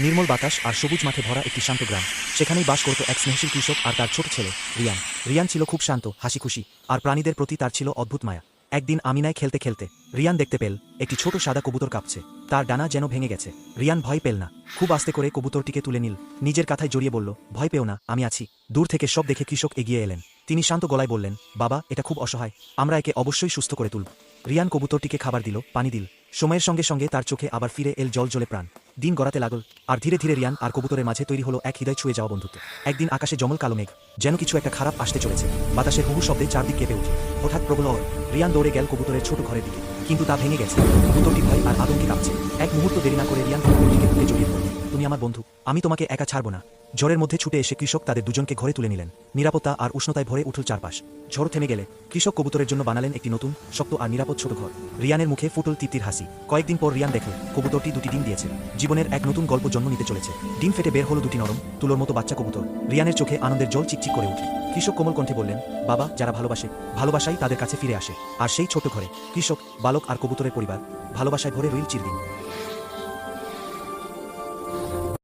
নির্মল বাতাস আর সবুজ মাঠে ভরা একটি শান্ত গ্রাম। সেখানেই বাস করত এক স্নেহশীল কৃষক আর তার ছোট ছেলে রিয়ান। রিয়ান ছিল খুব শান্ত, হাসিখুশি, আর প্রাণীদের প্রতি তার ছিল অদ্ভুত মায়া। একদিন আমিনায় খেলতে খেলতে রিয়ান দেখতে পেল একটি ছোট সাদা কবুতর কাঁপছে। তার ডানা যেন ভেঙে গেছে। রিয়ান ভয় পেল না, খুব আস্তে করে কবুতরটিকে তুলে নিল, নিজের কাঁথায় জড়িয়ে বলল, ভয় পেও না, আমি আছি। দূর থেকে সব দেখে কৃষক এগিয়ে এলেন। তিনি শান্ত গলায় বললেন, বাবা, এটা খুব অসহায়, আমরা একে অবশ্যই সুস্থ করে তুলব। রিয়ান কবুতরটিকে খাবার দিল, পানি দিল। সময়ের সঙ্গে সঙ্গে তার চোখে আবার ফিরে এল জল জ্বলে প্রাণ। দিন গড়াতে লাগল, আর ধীরে ধীরে রিয়ান আর কবুতরের মাঝে তৈরি হলো এক হৃদয় ছুঁয়ে যাওয়া বন্ধুত্ব। একদিন আকাশে জমল কালো মেঘ, যেন কিছু একটা খারাপ আসতে চলেছে। বাতাসের হুহু শব্দে চারদিক কেঁপে উঠল। হঠাৎ প্রবল ঝড়। রিয়ান দৌড়ে গেল কবুতরের ছোট ঘরের দিকে, কিন্তু তা ভেঙে গেছে। কবুতরটি ভয় আর আতঙ্কে কাঁপছে। এক মুহূর্ত দেরি না করে রিয়ান কবুতরটিকে বুকে জড়িয়ে ধরল। তুমি আমার বন্ধু, আমি তোমাকে একা ছাড়ব না। ঝড়ের মধ্যে ছুটে এসে কৃষক তাদের দুজনকে ঘরে তুলে নিলেন। নিরাপত্তা আর উষ্ণতায় ভরে উঠল চারপাশ। ঝড় থেমে গেলে কৃষক কবুতরের জন্য বানালেন একটি নতুন, শক্ত আর নিরাপদ ছোট ঘর। রিয়ানের মুখে ফুটল তৃপ্তির হাসি। কয়েকদিন পর রিয়ান দেখল কবুতরটি দুটি ডিম দিয়েছে। জীবনের এক নতুন গল্প জন্ম নিতে চলেছে। ডিম ফেটে বের হলো দুটি নরম, তুলোর মতো বাচ্চা কবুতর। রিয়ানের চোখে আনন্দের জল চিকচিক করে উঠল। কৃষক কোমল কণ্ঠে বললেন, বাবা, যারা ভালোবাসে, ভালোবাসাই তাদের কাছে ফিরে আসে। আর সেই ছোট ঘরে কৃষক, বালক আর কবুতরের পরিবার ভালোবাসায় ভরে রইল চিরদিন।